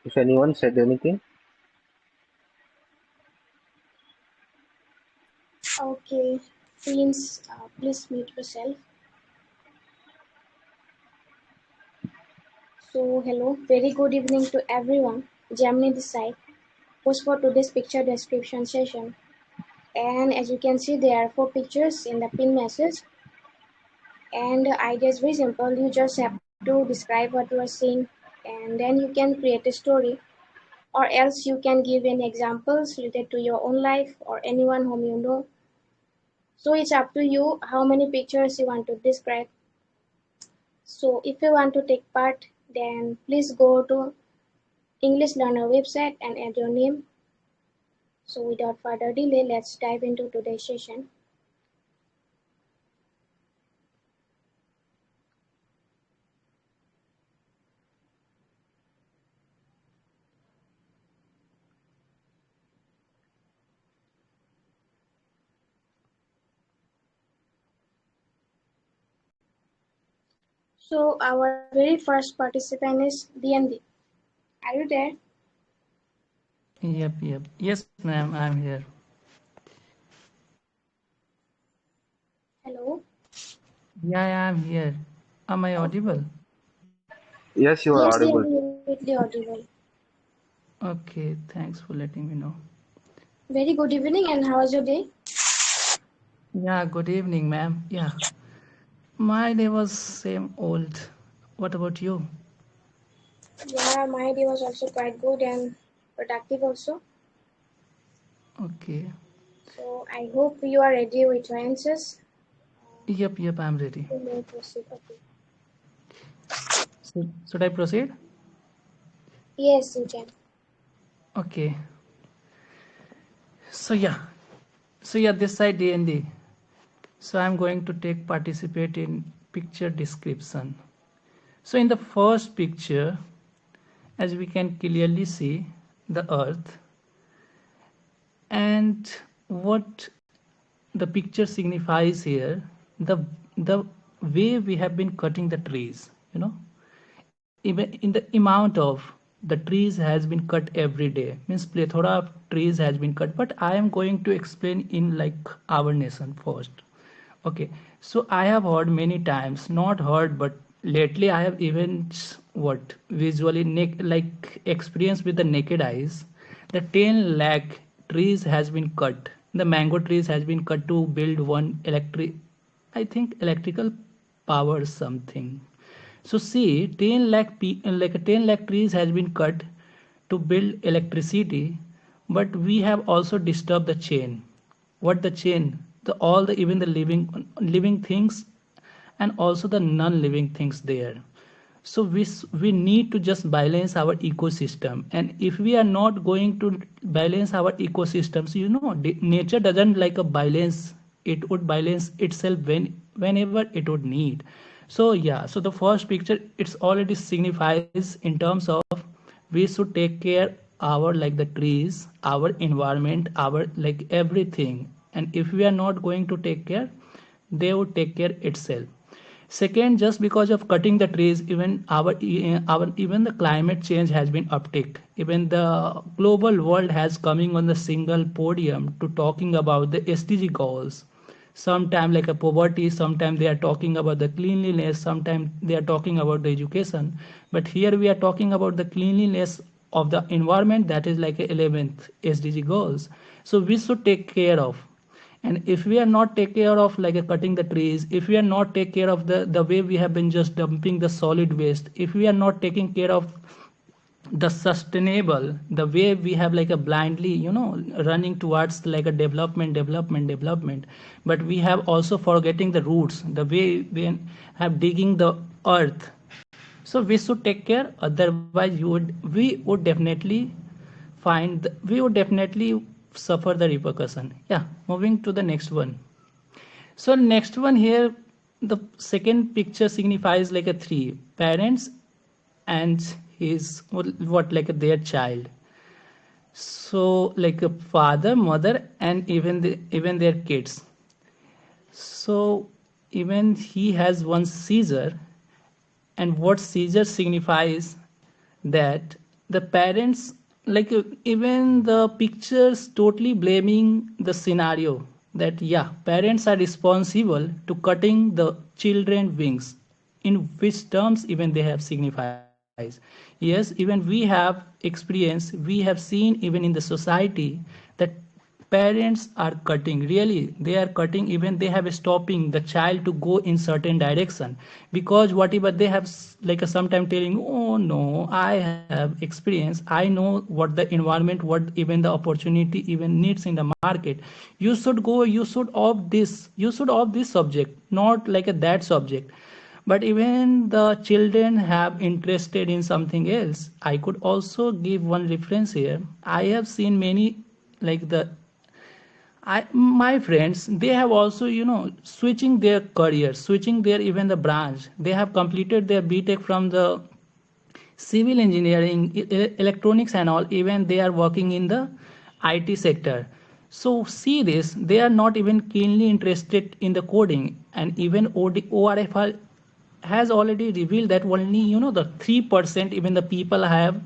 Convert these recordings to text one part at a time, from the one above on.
If anyone said anything, Okay, Prince, please mute yourself. So, hello, very good evening to everyone. Gemini this side, host for today's picture description session. And as you can see, there are four pictures in the pin message. And the idea is very simple. You just have to describe what you are seeing, and then you can create a story, or else you can give any examples related to your own life or anyone whom you know. So it's up to you how many pictures you want to describe. So if you want to take part, then please go to English Learner website and add your name. So without further delay, let's dive into today's session. So our very first participant is DMD. Are you there? Yep. Yes, ma'am, I'm here. Hello? Yeah, I'm here. Am I Okay. audible? yes, you are Yes, audible. you're immediately audible. Okay, thanks for letting me know. Very good evening, and how was your day? Yeah, good evening, ma'am. Yeah, my day was same old. What about you? Yeah, my day was also quite good and productive also. Okay. So I hope you are ready with your answers. Yep, I'm ready. You may proceed. Okay. So, should I proceed? Yes, you can. Okay. So yeah. So yeah, this side D&D. So I'm going to take participate in picture description. So in the first picture, as we can clearly see the earth, and what the picture signifies here, the way we have been cutting the trees, even in the amount of the trees has been cut every day, means plethora of trees has been cut, but I am going to explain in like our nation first. Okay, so I have heard many times, not heard, but lately I have even what visually like experience with the naked eyes. The 10 lakh trees has been cut. The mango trees has been cut to build one electric, I think electrical power something. So see, 10 lakh like 10 lakh trees has been cut to build electricity, but we have also disturbed the chain. What the chain? The all the even the living things and also the non-living things there. So we need to just balance our ecosystem, and if we are not going to balance our ecosystems, nature doesn't like a balance. It would balance itself whenever it would need. So yeah, so the first picture it's already signifies in terms of we should take care our like the trees, our environment, our like everything, and if we are not going to take care, they would take care itself. Second, just because of cutting the trees, even our even the climate change has been uptick. Even the global world has coming on the single podium to talking about the SDG goals. Sometime like a poverty, sometimes they are talking about the cleanliness, sometimes they are talking about the education, but here we are talking about the cleanliness of the environment, that is like a 11th SDG goals. So we should take care of, and if we are not take care of like cutting the trees, if we are not take care of the way we have been just dumping the solid waste, if we are not taking care of the sustainable, the way we have like a blindly running towards like a development, but we have also forgetting the roots, the way we have digging the earth. So we should take care, otherwise we would definitely we would definitely suffer the repercussion. Yeah, moving to the next one. So next one here, the second picture signifies like a three parents and his what like their child. So like a father, mother, and even their kids. So even he has one seizure, and what seizure signifies that the parents, like even the pictures totally blaming the scenario that yeah, parents are responsible to cutting the children wings, in which terms even they have signifies. Yes, even we have experience, we have seen even in the society that parents are cutting, really they are cutting, even they have stopping the child to go in certain direction, because whatever they have like a sometime telling, oh no, I have experience, I know what the environment, what even the opportunity even needs in the market, you should go, you should opt this, you should opt this subject, not like a that subject. But even the children have interested in something else. I could also give one reference here. I have seen many, like the my friends, they have also, switching their career, switching their even the branch. They have completed their btech from the civil engineering, electronics and all, even they are working in the IT sector. So see this, they are not even keenly interested in the coding, and even ORF has already revealed that only the 3% even the people have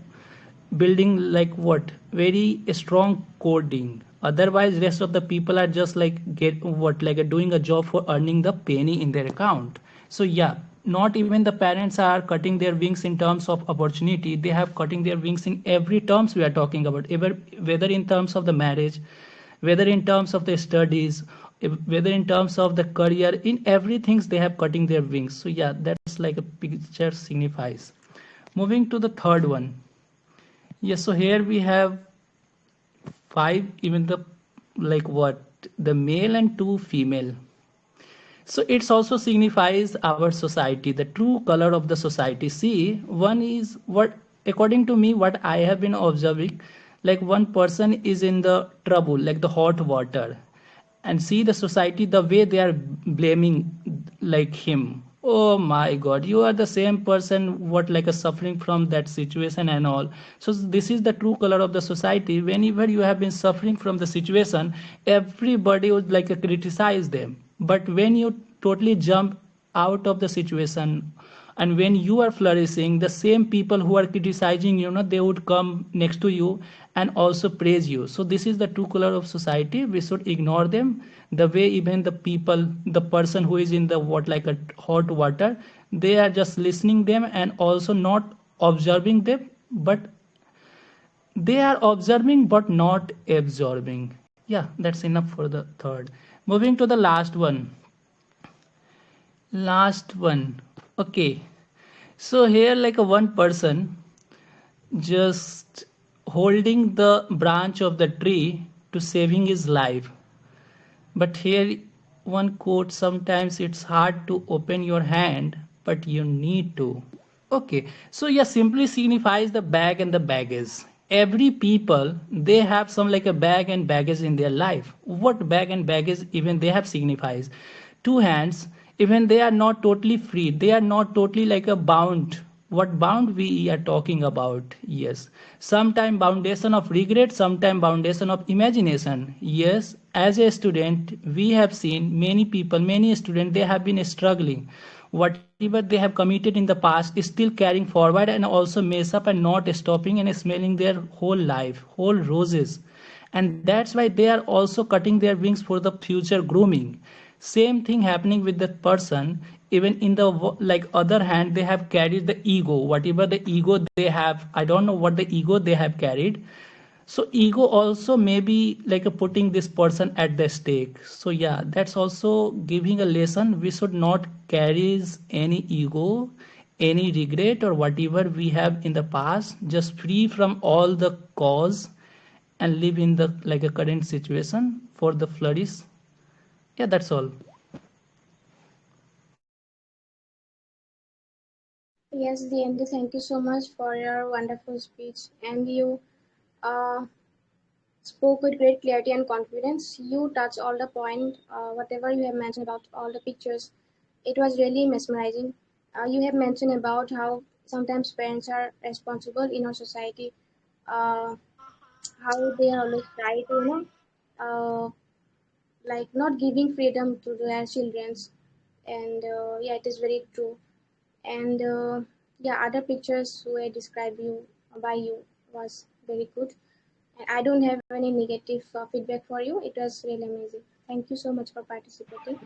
building like what very strong coding, otherwise rest of the people are just like get what like doing a job for earning the penny in their account. So yeah, not even the parents are cutting their wings in terms of opportunity, they have cutting their wings in every terms we are talking about, whether in terms of the marriage, whether in terms of the studies, whether in terms of the career, in everything they have cutting their wings. So yeah, that's like a picture signifies. Moving to the third one. Yes, so here we have five, even the like what the male and two female. So it's also signifies our society, the true color of the society. See, one is what, according to me, what I have been observing, like one person is in the trouble, like the hot water, and see the society, the way they are blaming like him. Oh my God, you are the same person, what like a suffering from that situation and all. So this is the true color of the society. Whenever you have been suffering from the situation, everybody would like criticize them, but when you totally jump out of the situation, and when you are flourishing, the same people who are criticizing they would come next to you and also praise you. So this is the true color of society, we should ignore them. The way even the people, the person who is in the what like a hot water, they are just listening them and also not observing them, but they are observing but not absorbing. Yeah, that's enough for the third. Moving to the last one. Last one. Okay. So here like a one person just holding the branch of the tree to saving his life. But here one quote, sometimes it's hard to open your hand, but you need to. Okay, so yeah, simply signifies the bag and the baggage. Every people they have some like a bag and baggage in their life. What bag and baggage even they have signifies? Two hands, even they are not totally free. They are not totally like a bound. What bound we are talking about? Yes, sometime foundation of regret, sometime foundation of imagination. Yes, as a student, we have seen many people, many students, they have been struggling, whatever they have committed in the past is still carrying forward and also mess up and not stopping and smelling their whole life, whole roses. And that's why they are also cutting their wings for the future grooming. Same thing happening with that person. Even in the like other hand, they have carried the ego, whatever the ego they have, I don't know what the ego they have carried. So ego also maybe like a putting this person at the stake. So yeah, that's also giving a lesson, we should not carry any ego, any regret or whatever we have in the past, just free from all the cause and live in the like a current situation for the flourish. Yeah, that's all. Yes, DMD, thank you so much for your wonderful speech. And you uh, spoke with great clarity and confidence. You touched all the point, whatever you have mentioned about all the pictures. It was really mesmerizing. You have mentioned about how sometimes parents are responsible in our society, uh, how they always try to, like not giving freedom to their childrens. And yeah, it is very true. And yeah, other pictures were described you by you. was very good. And I don't have any negative feedback for you. It was really amazing. Thank you so much for participating.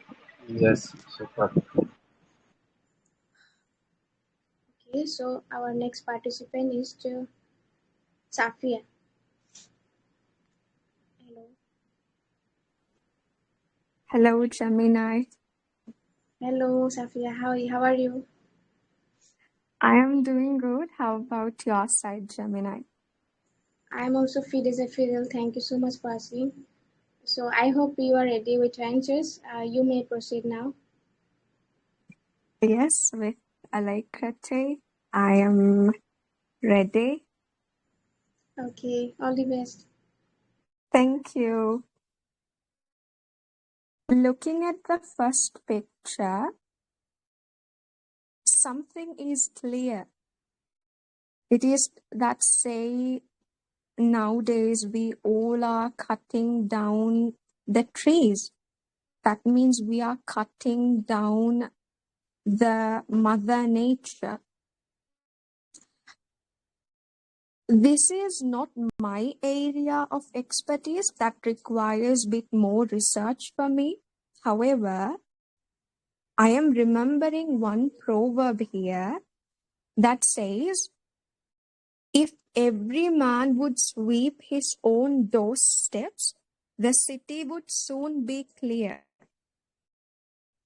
Yes, super. Okay, so our next participant is Safia. Hello. Hello, Gemini. Hello, Safia. How are you? I am doing good. How about your side, Gemini? I am also fit as a fiddle. Thank you so much for asking. So I hope you are ready with your answers. You may proceed now. Yes, with Alakrate, I am ready. Okay, all the best. Thank you. Looking at the first picture, something is clear. It is that say nowadays we all are cutting down the trees. That means we are cutting down the mother nature. This is not my area of expertise. That requires a bit more research for me. However, I am remembering one proverb here that says, if every man would sweep his own doorsteps, the city would soon be clear.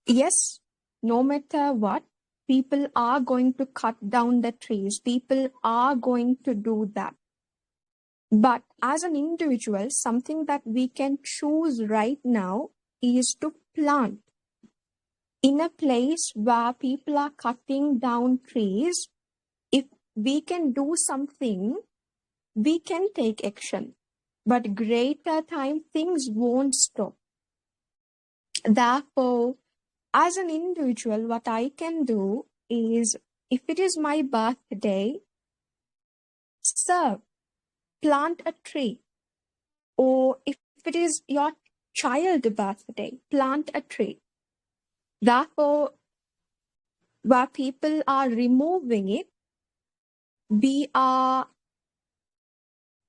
Yes, no matter what, people are going to cut down the trees. People are going to do that. But as an individual, something that we can choose right now is to plant. In a place where people are cutting down trees, if we can do something, we can take action. But greater time, things won't stop. Therefore, as an individual, what I can do is, if it is my birthday, sir, plant a tree. Or if it is your child birthday, plant a tree. Therefore, where people are removing it, we are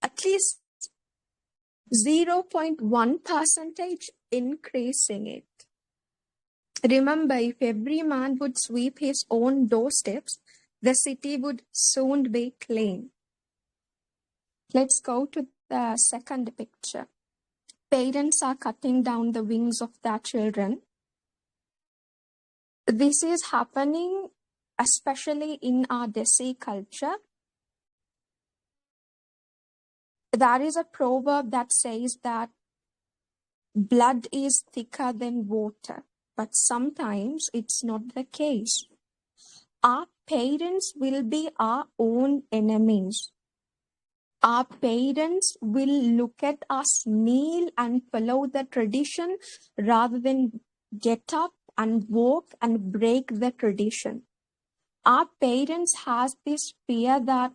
at least 0.1% increasing it. Remember, if every man would sweep his own doorsteps, the city would soon be clean. Let's go to the second picture. Parents are cutting down the wings of their children. This is happening especially in our Desi culture. There is a proverb that says that blood is thicker than water, but sometimes it's not the case. Our parents will be our own enemies. Our parents will look at us, kneel and follow the tradition rather than get up and walk and break the tradition. Our parents has this fear that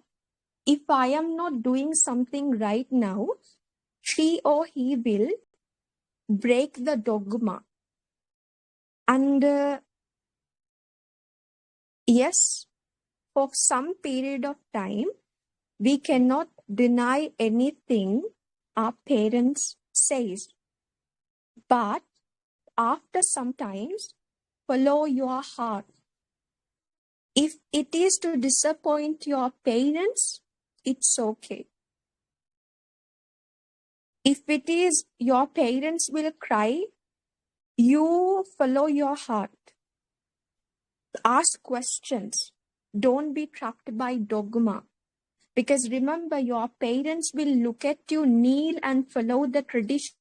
if I am not doing something right now, she or he will break the dogma. And yes, for some period of time, we cannot deny anything our parents says. But after some times, follow your heart. If it is to disappoint your parents, it's okay. If it is your parents will cry, you follow your heart. Ask questions. Don't be trapped by dogma. Because remember, your parents will look at you, kneel and follow the tradition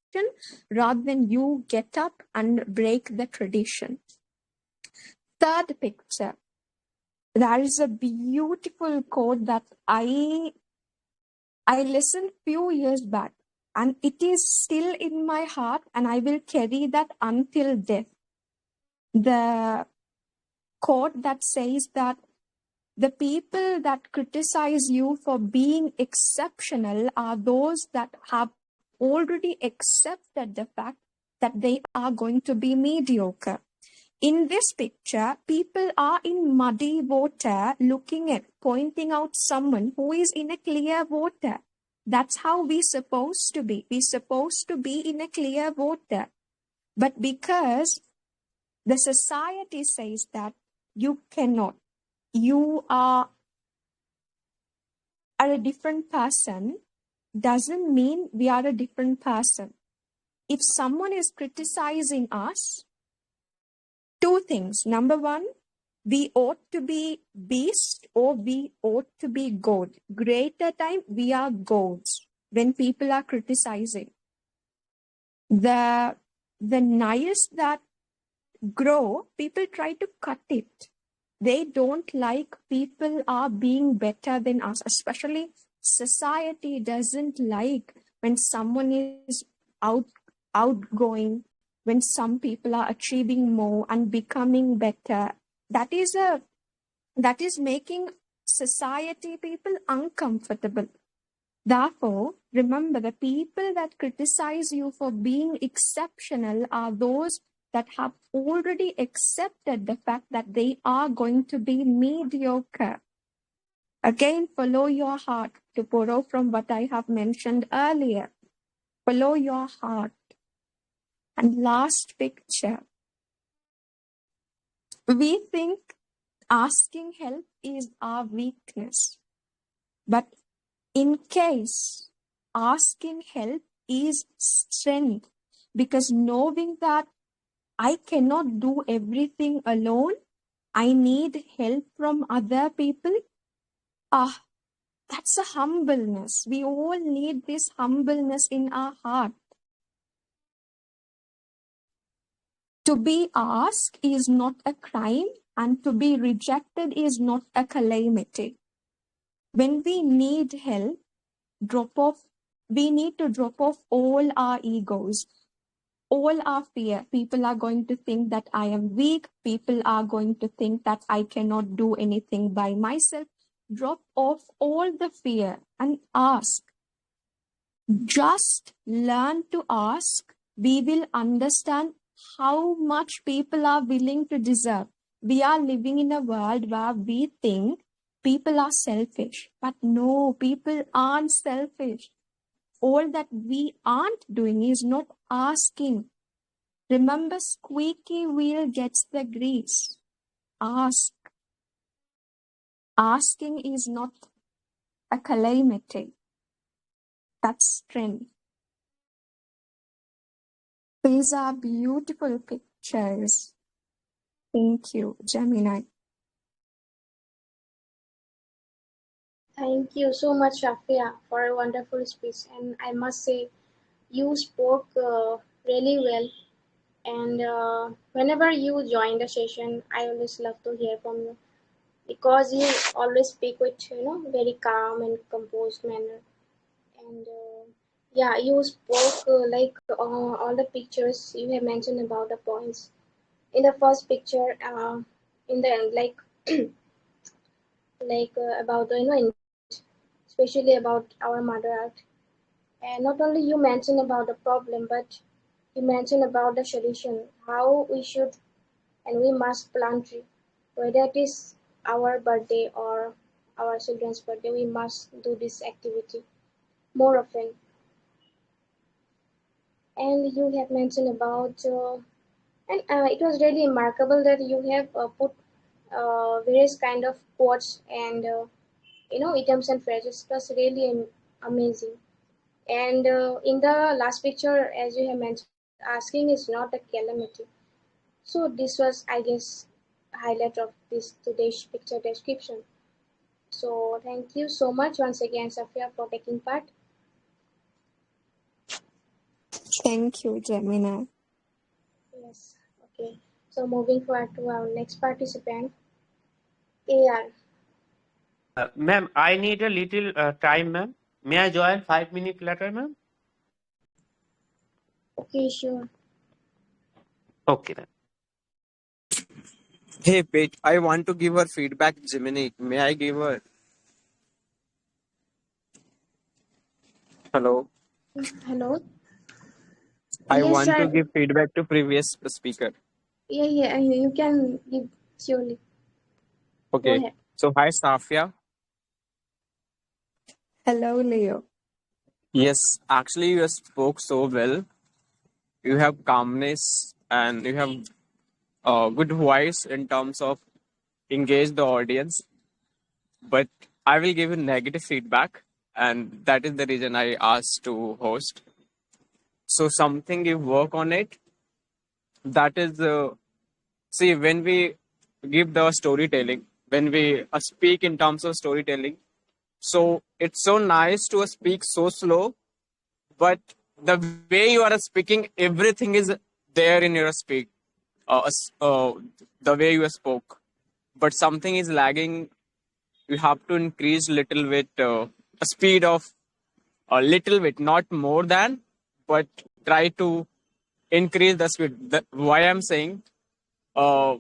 rather than you get up and break the tradition. Third picture. There is a beautiful quote that I listened few years back, and it is still in my heart, and I will carry that until death. The quote that says that the people that criticize you for being exceptional are those that have already accepted the fact that they are going to be mediocre. In this picture, people are in muddy water looking at, pointing out someone who is in a clear water. That's how we're supposed to be. We're supposed to be in a clear water. But because the society says that you cannot, you are a different person, doesn't mean we are a different person. If someone is criticizing us, two things. Number one, we ought to be beast or we ought to be God. Greater time, we are gods when people are criticizing. The knives that grow, people try to cut it. They don't like people are being better than us, especially society doesn't like when someone is outgoing, when some people are achieving more and becoming better. That is making society people uncomfortable. Therefore, remember, the people that criticize you for being exceptional are those that have already accepted the fact that they are going to be mediocre. Again, follow your heart, to borrow from what I have mentioned earlier. Follow your heart. And last picture. We think asking help is our weakness. But in case asking help is strength, because knowing that I cannot do everything alone, I need help from other people, that's a humbleness. We all need this humbleness in our heart. To be asked is not a crime, and to be rejected is not a calamity. When we need help, we need to drop off all our egos, all our fear. People are going to think that I am weak. People are going to think that I cannot do anything by myself. Drop off all the fear and ask. Just learn to ask. We will understand how much people are willing to deserve. We are living in a world where we think people are selfish. But no, people aren't selfish. All that we aren't doing is not asking. Remember, squeaky wheel gets the grease. Ask. Asking is not a calamity. That's strength. These are beautiful pictures. Thank you, Gemini. Thank you so much, Shafia, for a wonderful speech. And I must say, you spoke really well. And whenever you join the session, I always love to hear from you because you always speak with very calm and composed manner. And yeah, you spoke all the pictures you have mentioned about the points. In the first picture, in the like about the environment, especially about our mother earth. And not only you mentioned about the problem, but you mentioned about the solution, how we should and we must plant tree, whether it is our birthday or our children's birthday, we must do this activity more often. And you have mentioned about and it was really remarkable that you have put various kind of quotes and idioms and phrases. It was really amazing. And in the last picture, as you have mentioned, asking is not a calamity. So this was, I guess, highlight of this today's picture description. So thank you so much once again, Safia, for taking part. Thank you, Gemini. Yes. Okay. So moving forward to our next participant, AR. Ma'am, I need a little time, ma'am. May I join 5 minutes later, ma'am? Okay, sure. Okay, then. Hey, Pete, I want to give her feedback, Gemini. May I give her? Hello. Hello. I Yes, want to sir. give feedback to previous speaker. Yeah, you can give surely. Go Okay. ahead. So hi Safia. Hello, Leo. Yes, actually you spoke so well. You have calmness and you have a good voice in terms of engage the audience. But I will give you negative feedback, and that is the reason I asked to host. So something you work on it. That is see when we give the storytelling, when we speak in terms of storytelling. So it's so nice to speak so slow, but the way you are speaking, everything is there in your speak. The way you spoke, but something is lagging. You have to increase little bit a speed of a little bit, not more than, but try to increase the speed. Why I'm saying, uh,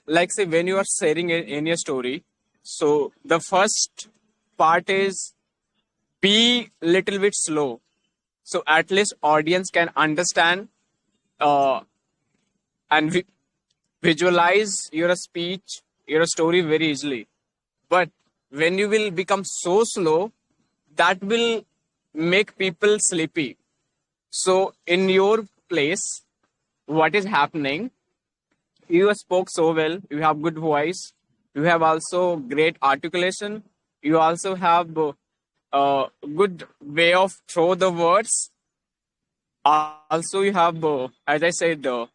like say when you are sharing in your story, so the first part is be little bit slow, so at least audience can understand uh, and visualize your speech, your story very easily. But when you will become so slow, that will make people sleepy. So in your place, what is happening? You spoke so well. You have good voice. You have also great articulation. You also have a good way of throw the words. Also, you have, as I said, a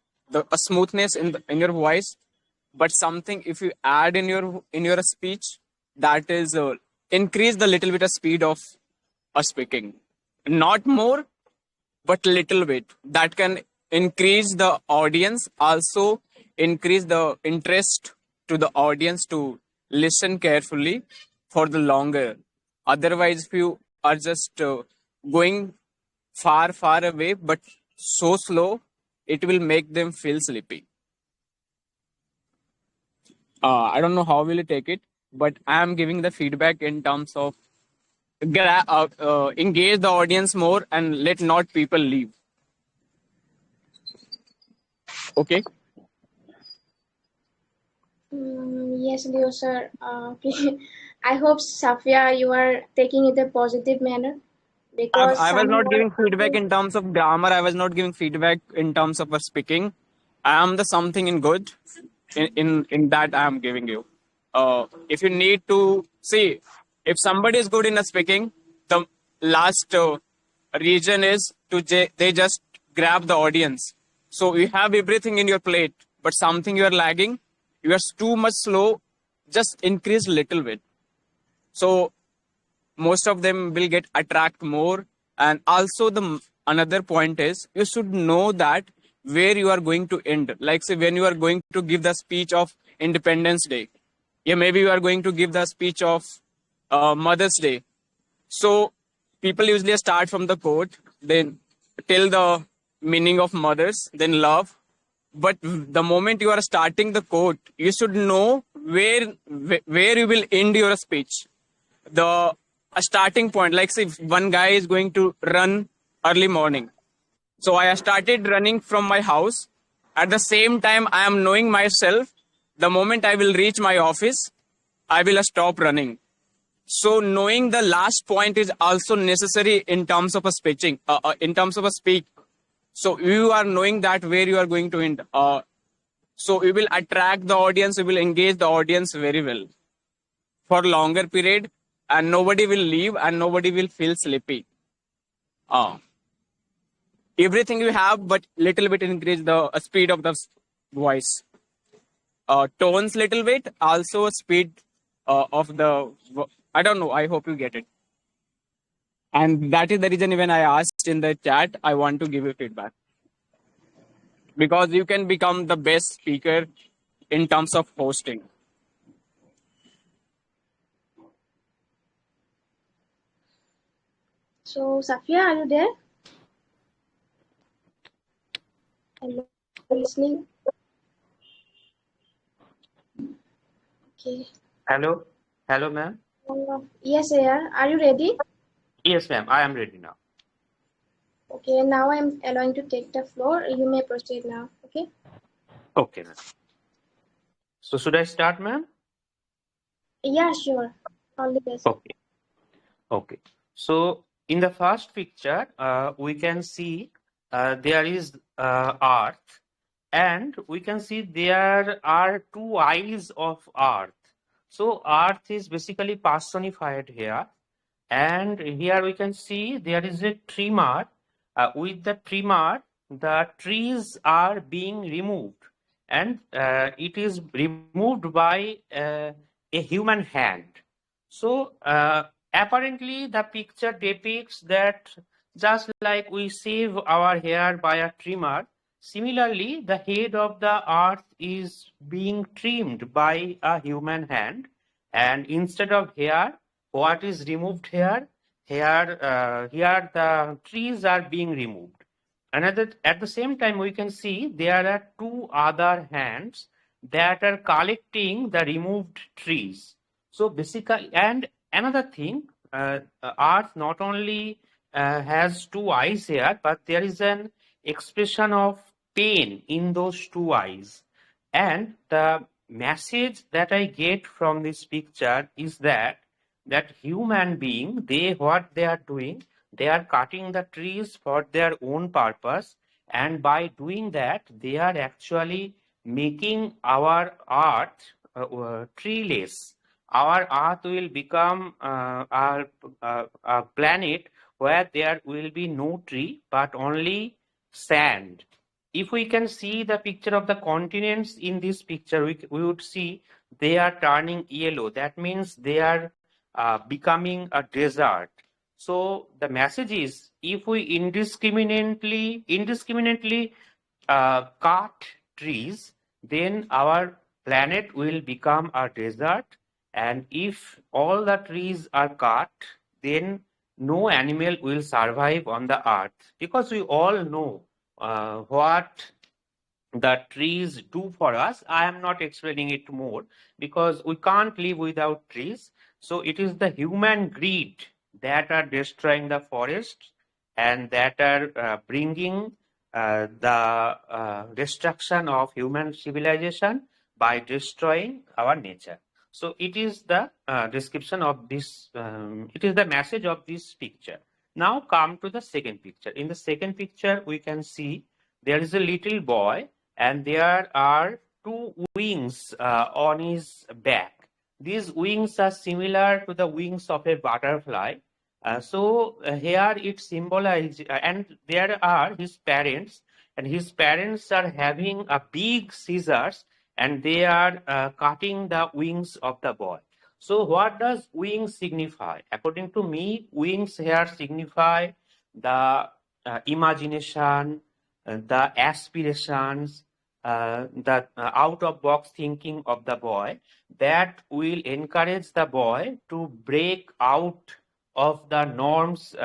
smoothness in your voice. But something if you add in your speech, that is increase the little bit of speed of speaking, not more, but little bit. That can increase the audience, also increase the interest to the audience to listen carefully for the longer. Otherwise, if you are just going far away but so slow, it will make them feel sleepy. I don't know how will you take it, but I am giving the feedback in terms of engage the audience more and let not people leave. Okay. Yes, Leo sir. I hope Safia, you are taking it a positive manner because I was some not were. giving feedback in terms of grammar. I was not giving feedback in terms of speaking. I am the something in good in that I am giving you. If you need to see, if somebody is good in speaking, the last region is to they just grab the audience. So you have everything in your plate, but something you are lagging. You are too much slow. Just increase little bit. So most of them will get attract more. And also the another point is you should know that where you are going to end. Like say when you are going to give the speech of Independence Day, yeah, maybe you are going to give the speech of Mother's Day. So people usually start from the quote, then tell the meaning of mothers, then love. But the moment you are starting the quote, you should know where you will end your speech. The a starting point, like say if one guy is going to run early morning, so I started running from my house. At the same time, I am knowing myself, the moment I will reach my office, I will stop running. So knowing the last point is also necessary in terms of a speaking, in terms of a speak. So you are knowing that where you are going to end. So you will attract the audience, you will engage the audience very well for longer period, and nobody will leave and nobody will feel sleepy. Uh, Everything you have, but little bit increase the speed of the voice. Tones little bit, also speed of the. I don't know. I hope you get it. And that is the reason when I asked in the chat, I want to give you feedback because you can become the best speaker in terms of hosting. So, Safia, are you there? Hello, listening. Okay. Hello, hello, ma'am. Yes, yeah. Are you ready? Yes, ma'am. I am ready now. Okay, now I'm allowing to take the floor. You may proceed now. Okay. Okay, ma'am. So should I start, ma'am? Yeah, sure. All the best. Okay. Okay. So in the first picture, we can see there is Earth, and we can see there are two eyes of Earth. So Earth is basically personified here. And here we can see there is a trimmer. With the trimmer, the trees are being removed, and it is removed by a human hand. So apparently, the picture depicts that just like we shave our hair by a trimmer, similarly, the head of the earth is being trimmed by a human hand, and instead of hair, what is removed here? Here the trees are being removed. Another at the same time, we can see there are two other hands that are collecting the removed trees. So basically, and another thing, Earth not only has two eyes here, but there is an expression of pain in those two eyes. And the message that I get from this picture is that human being, they what they are doing, they are cutting the trees for their own purpose, and by doing that, they are actually making our earth treeless. Our earth will become a planet where there will be no tree but only sand. If we can see the picture of the continents in this picture, we would see they are turning yellow. That means they are becoming a desert. So the message is, if we indiscriminately cut trees, then our planet will become a desert. And if all the trees are cut, then no animal will survive on the earth, because we all know what the trees do for us. I am not explaining it more because we can't live without trees. So it is the human greed that are destroying the forests and that are bringing the destruction of human civilization by destroying our nature. So it is the description of this, it is the message of this picture. Now come to the second picture. In the second picture, we can see there is a little boy and there are two wings on his back. These wings are similar to the wings of a butterfly. Here it symbolizes, and there are his parents, and his parents are having a big scissors, and they are cutting the wings of the boy. So what does wings signify? According to me, wings here signify the imagination, the aspirations, the out of box thinking of the boy that will encourage the boy to break out of the norms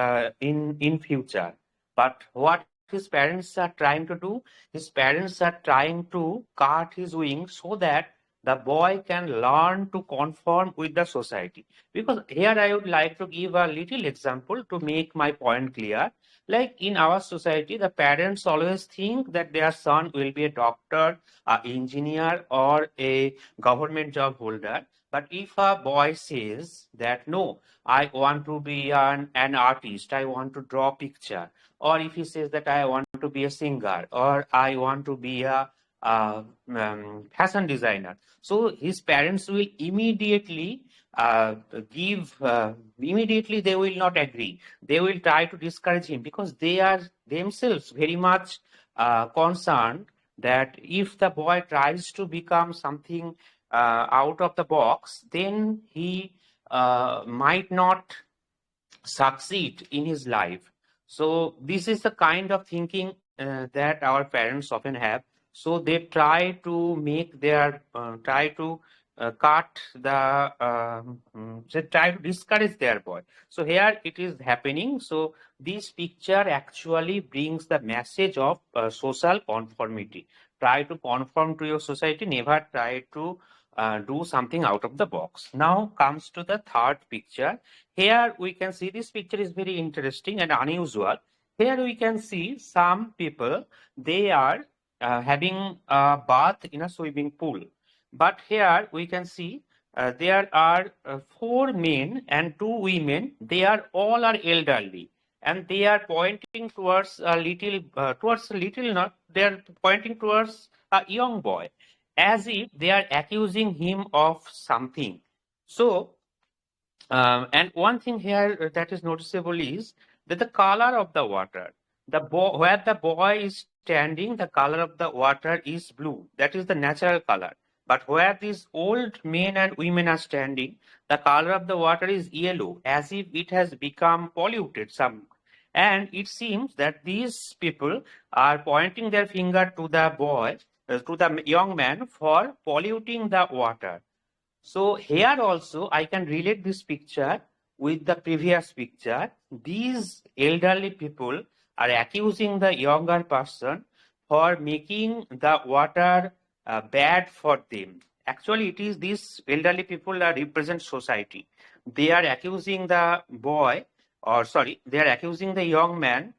in future. But what his parents are trying to do, his parents are trying to cut his wings so that the boy can learn to conform with the society. Because here I would like to give a little example to make my point clear. Like in our society, the parents always think that their son will be a doctor, an engineer, or a government job holder. But if a boy says that no, I want to be an artist, I want to draw picture, or if he says that I want to be a singer, or I want to be a fashion designer, so his parents will immediately give immediately they will not agree. They will try to discourage him because they are themselves very much concerned that if the boy tries to become something out of the box, then he might not succeed in his life. So this is the kind of thinking that our parents often have. So they try to make their try to cut the they try to discourage their boy. So here it is happening. So this picture actually brings the message of social conformity. Try to conform to your society, never try to do something out of the box. Now comes to the third picture. Here we can see this picture is very interesting and unusual. Here we can see some people, they are having a bath in a swimming pool. But here we can see there are 4 men and 2 women. They are all are elderly, and they are pointing towards a little not. They are pointing towards a young boy, as if they are accusing him of something. So and one thing here that is noticeable is that the color of the water, where the boy is standing, the color of the water is blue. That is the natural color. But where these old men and women are standing, the color of the water is yellow, as if it has become polluted some. And it seems that these people are pointing their finger to the boy, to the young man for polluting the water. So here also I can relate this picture with the previous picture. These elderly people are accusing the younger person for making the water bad for them. Actually, it is these elderly people that represent society. They are accusing the boy, or sorry, they are accusing the young man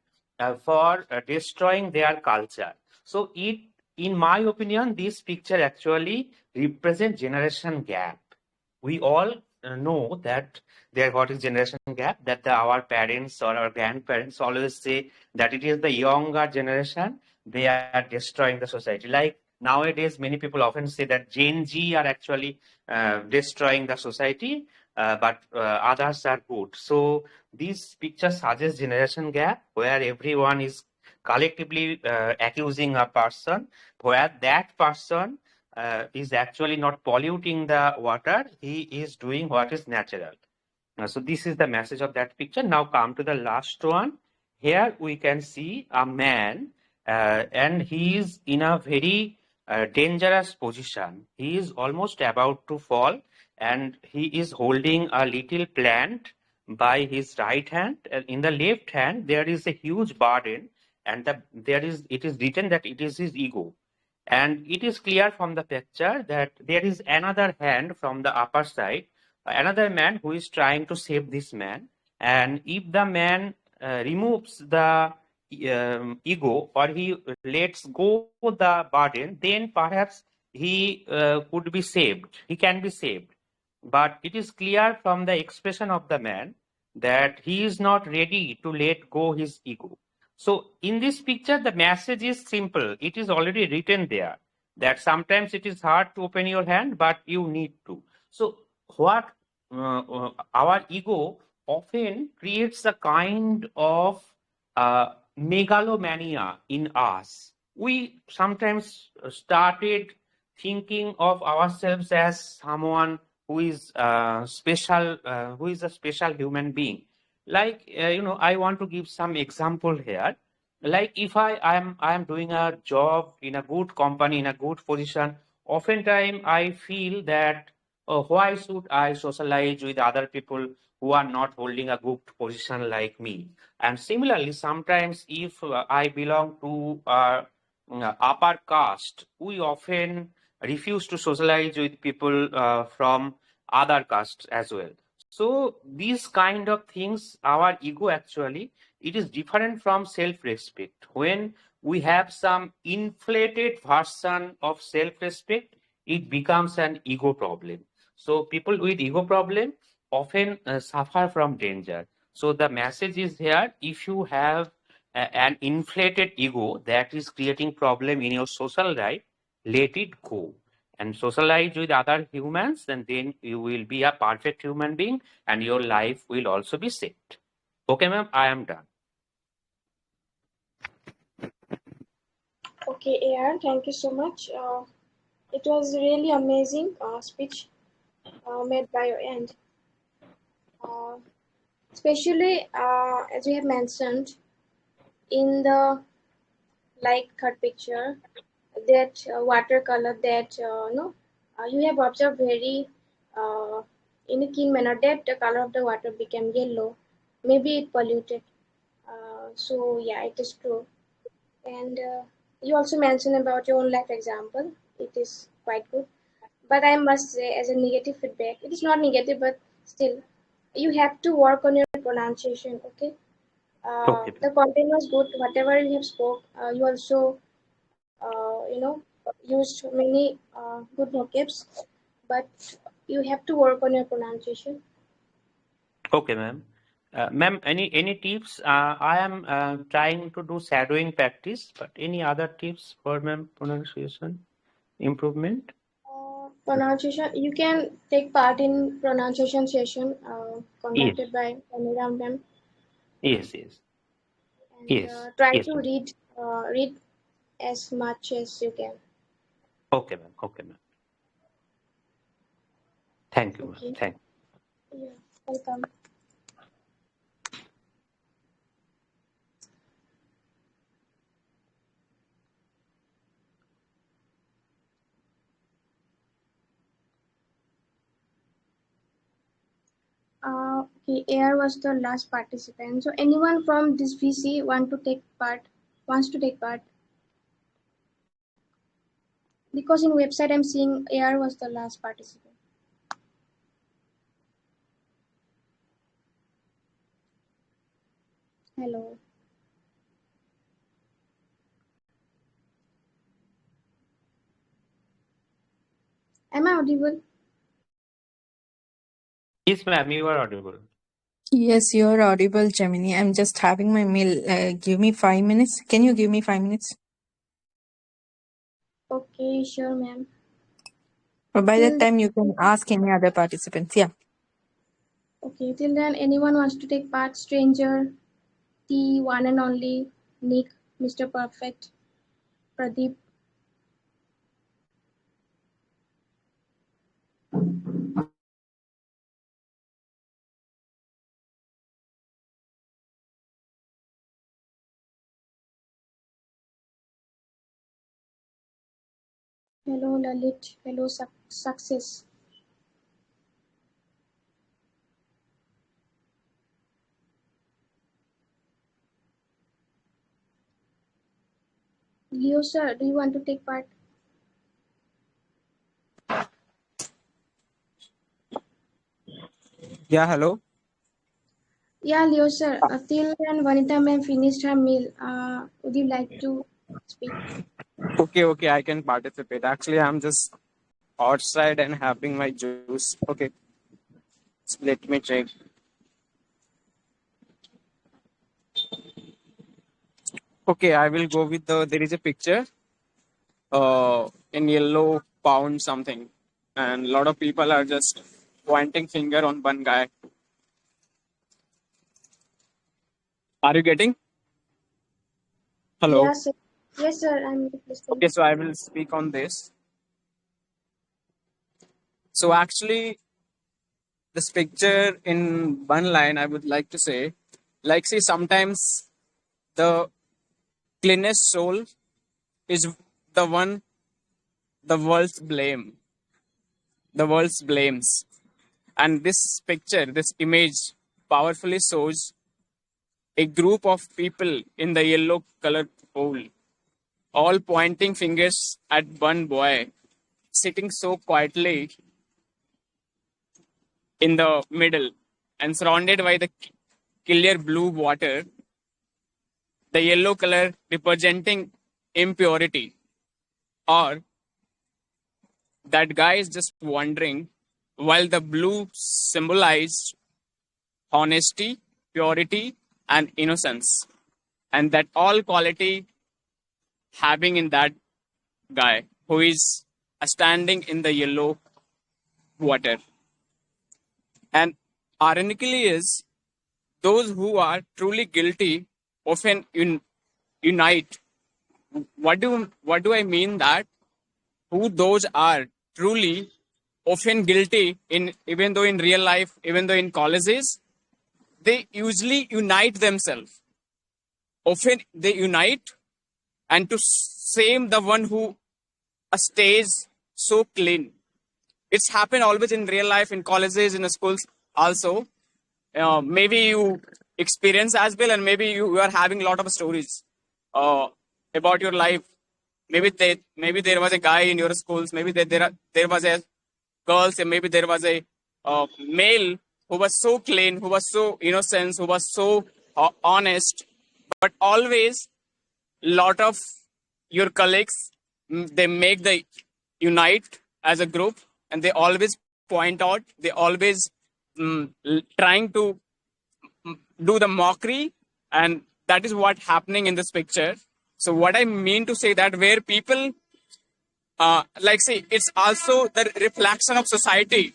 for destroying their culture. So in my opinion, this picture actually represent generation gap. We all know that there what is generation gap, that our parents or our grandparents always say that it is the younger generation, they are destroying the society. Like nowadays many people often say that Gen Z are actually destroying the society, but others are good. So this picture suggests generation gap where everyone is collectively accusing a person, where that person is actually not polluting the water. He is doing what is natural. So this is the message of that picture. Now come to the last one. Here we can see a man and he is in a very dangerous position. He is almost about to fall and he is holding a little plant by his right hand. In the left hand, there is a huge burden and it is written that it is his ego. And it is clear from the picture that there is another hand from the upper side, another man who is trying to save this man. And if the man removes the ego, or he lets go the burden, then perhaps he could be saved. He can be saved. But it is clear from the expression of the man that he is not ready to let go his ego. So in this picture, the message is simple. It is already written there that sometimes it is hard to open your hand, but you need to. So what our ego often creates a kind of megalomania in us. We sometimes started thinking of ourselves as someone who is special, who is a special human being. Like I want to give some example here. Like if I am doing a job in a good company, in a good position, oftentimes I feel that why should I socialize with other people who are not holding a good position like me? And similarly, sometimes if I belong to upper caste, we often refuse to socialize with people from other castes as well. So these kind of things, our ego actually, it is different from self-respect. When we have some inflated version of self-respect, it becomes an ego problem. So people with ego problem often suffer from danger. So the message is here: if you have an inflated ego that is creating problem in your social life, let it go and socialize with other humans, and then you will be a perfect human being and your life will also be saved. Okay, ma'am, I am done. Okay, AR, thank you so much. It was really amazing speech made by your end. Uh, Especially as you have mentioned in the like third picture, that watercolor that no, you have observed very uh, in a keen manner that the color of the water became yellow. Maybe it polluted. So yeah, it is true. And you also mentioned about your own life example. It is quite good. But I must say, as a negative feedback, it is not negative, but still, you have to work on your pronunciation. Okay. Okay, The content was good. Whatever you have spoke, you also used many good vocabs, but you have to work on your pronunciation. Okay, ma'am. Ma'am, any tips? I am trying to do shadowing practice, but any other tips for ma'am pronunciation improvement? Pronunciation, you can take part in pronunciation session Yes, conducted by Aniram ma'am, yes, yes, and yes, try yes, to ma'am. read as much as you can. Okay, ma'am. Okay, ma'am. Thank you, ma'am. Okay, Thank. yeah, welcome. Okay, Air was the last participant. So anyone from this VC wants to take part? Because in website I'm seeing Air was the last participant. Hello. Am I audible? Yes, ma'am. You are audible. Yes, you're audible, Gemini. I'm just having my meal. Give me 5 minutes. Can you give me 5 minutes? Okay, sure, ma'am. Or by that Till time, you can ask any other participants. Yeah. okay, till then, anyone wants to take part? Stranger, the one and only Nick, Mr. Perfect, Pradeep. Hello, Lalit. Hello, Success. Leo, sir, do you want to take part? Yeah, hello. Yeah, Leo, sir. Till then, Vanita ma'am finished her meal. Would you like to speak? Okay, I can participate. Actually, I'm just outside and having my juice. Okay, let me check. Okay, I will go with there is a picture in yellow pound something, and a lot of people are just pointing finger on one guy. Are you getting? Hello. Yes, sir. Yes, sir. I'm listening. Okay, so I will speak on this. So actually, this picture in one line, I would like to say, like, see, sometimes the cleanest soul is the one the world's blame, the world's blames. And this picture, this image, powerfully shows a group of people in the yellow colored pole, all pointing fingers at one boy, sitting so quietly in the middle and surrounded by the clear blue water, the yellow color representing impurity. Or that guy is just wandering, while the blue symbolized honesty, purity, and innocence. And that all quality having in that guy who is standing in the yellow water. And ironically is those who are truly guilty often unite. What do I mean that who those are truly often guilty in even though in real life, even though in colleges, they usually unite themselves. Often they unite and to same the one who stays so clean. It's happened always in real life, in colleges, in schools also. Maybe you experience as well, and maybe you are having a lot of stories uh, about your life. Maybe there was a guy in your schools. Maybe there was a girls, and maybe there was a male who was so clean, who was so innocent, who was so honest, but always lot of your colleagues, they make the unite as a group, and they always point out, they always trying to do the mockery, and that is what happening in this picture. So what I mean to say that where people like see, it's also the reflection of society.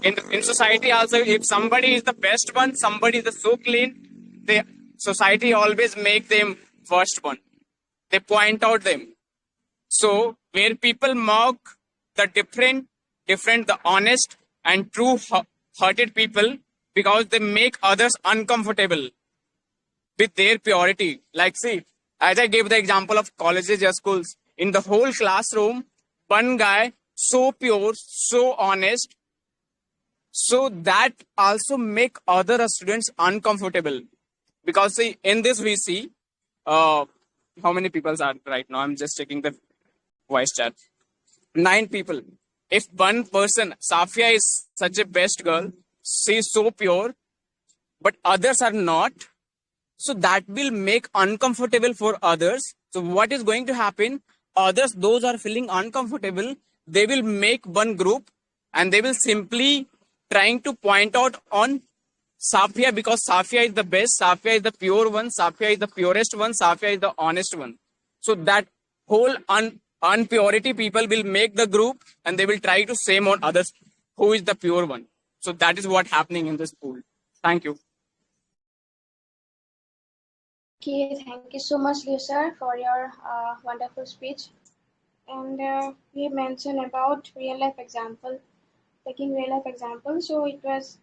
In society also, if somebody is the best one, somebody is so clean, they society always make them worst one. They point out them. So where people mock the different, the honest and true hearted people, because they make others uncomfortable with their purity. Like see, as I gave the example of colleges or schools, in the whole classroom, one guy so pure, so honest, so that also make other students uncomfortable. Because see, in this we see how many people are right now. I'm just checking the voice chat. 9 people. If one person, Safia is such a best girl, she is so pure, but others are not, so that will make uncomfortable for others. So what is going to happen? Others, those are feeling uncomfortable, they will make one group and they will simply trying to point out on Safia, because Safia is the best, Safia is the pure one, Safia is the purest one, Safia is the honest one. So that whole unpurity people will make the group and they will try to shame on others who is the pure one. So that is what happening in the school. Thank you. Okay, thank you so much, Lisa, for your wonderful speech. And we mentioned about real life example, taking real life example. So it was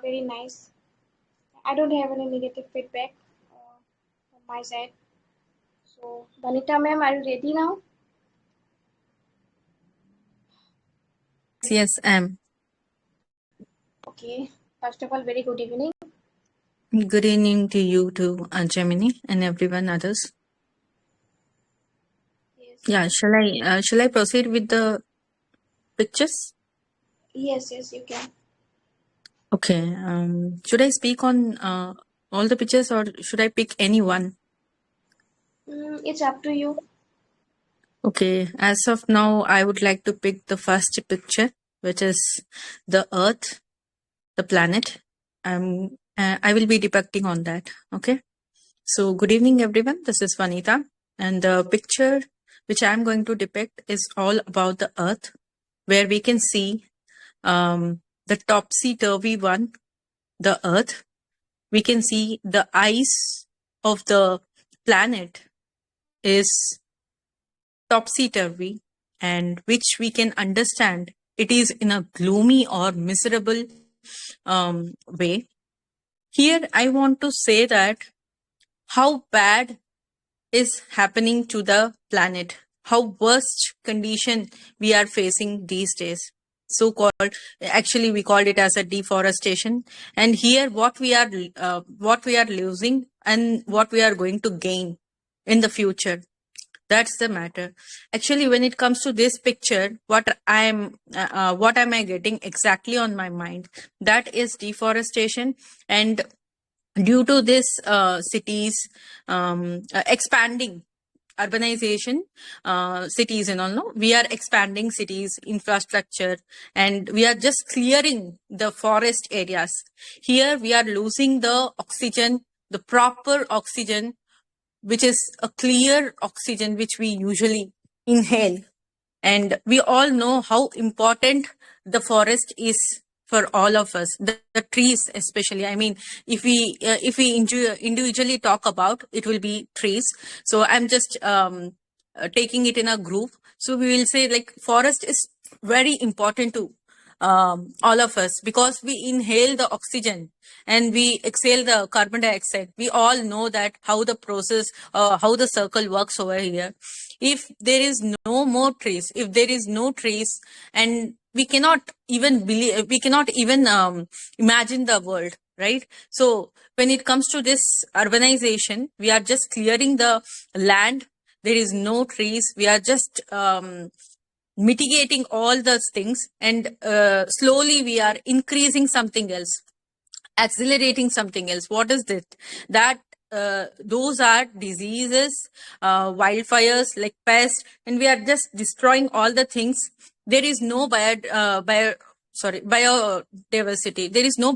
very nice. I don't have any negative feedback from my side. So, Vanita ma'am, are you ready now? Yes, Okay. First of all, very good evening. good evening to you too, Gemini, and everyone others. Yes. Yeah, shall I proceed with the pictures? Yes, you can. Okay. Should I speak on all the pictures, or should I pick any one? It's up to you. Okay. As of now, I would like to pick the first picture, which is the Earth, the planet. I will be depicting on that. Okay. So, good evening, everyone. This is Vanita, and the picture which I'm going to depict is all about the Earth, where we can see the topsy-turvy one, the Earth. We can see the ice of the planet is topsy-turvy, and which we can understand it is in a gloomy or miserable way. Here, I want to say that how bad is happening to the planet, how worst condition we are facing these days. So called, actually we called it as a deforestation. And here what we are losing and what we are going to gain in the future. That's the matter. Actually, when it comes to this picture, what am I getting exactly on my mind? That is deforestation, and due to this cities expanding, urbanization, cities and all, no, we are expanding cities infrastructure, and we are just clearing the forest areas. Here we are losing the oxygen, the proper oxygen, which is a clear oxygen which we usually inhale. And we all know how important the forest is for all of us, the trees especially. I mean, if we individually talk about, it will be trees. So I'm just taking it in a group. So we will say like forest is very important to all of us, because we inhale the oxygen and we exhale the carbon dioxide. We all know that how the process, how the circle works over here. If there is no more trees, if there is no trees, and we cannot even believe, we cannot even imagine the world, right? So when it comes to this urbanization, we are just clearing the land. There is no trees. We are just mitigating all those things, and slowly we are increasing something else, accelerating something else. What is it? That those are diseases, wildfires, like pests, and we are just destroying all the things. There is no biodiversity. There is no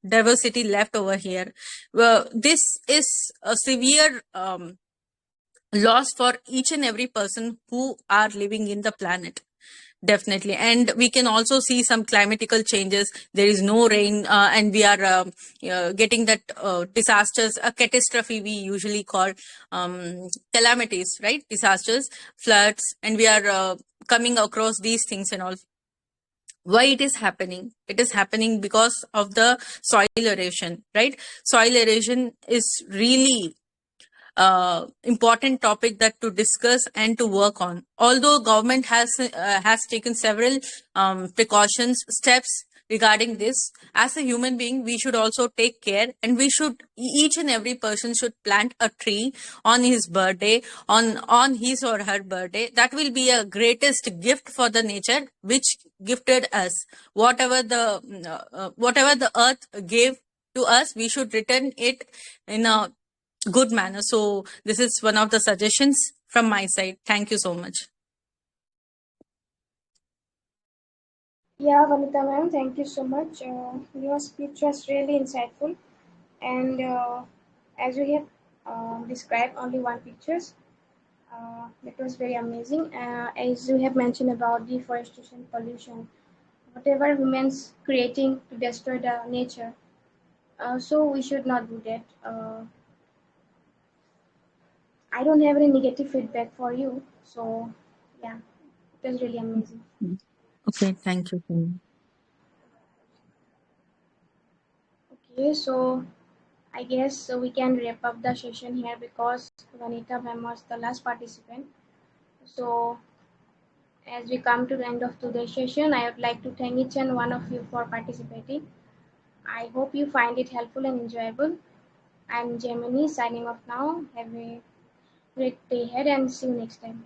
diversity left over here. Well, this is a severe loss for each and every person who are living in the planet. Definitely. And we can also see some climatical changes. There is no rain, and we are getting that disasters, a catastrophe we usually call, calamities, right? Disasters, floods, and we are coming across these things and all. Why it is happening? It is happening because of the soil erosion, right? Soil erosion is really important topic that to discuss and to work on. Although government has taken several precautions steps regarding this, as a human being we should also take care, and we should, each and every person should plant a tree on his birthday, on his or her birthday. That will be a greatest gift for the nature which gifted us. Whatever the earth gave to us, we should return it in a good manner. So this is one of the suggestions from my side. Thank you so much. Yeah, Vanita ma'am, thank you so much. Your speech was really insightful, and as you have described only one pictures, it was very amazing. As you have mentioned about deforestation, pollution, whatever humans creating to destroy the nature, so we should not do that. I don't have any negative feedback for you, so yeah, it was really amazing. Okay, thank you. Okay, so I guess we can wrap up the session here because Vanita ma'am was the last participant. So as we come to the end of today's session, I would like to thank each and one of you for participating. I hope you find it helpful and enjoyable. I'm Gemini signing off now. Have a great day ahead and see you next time.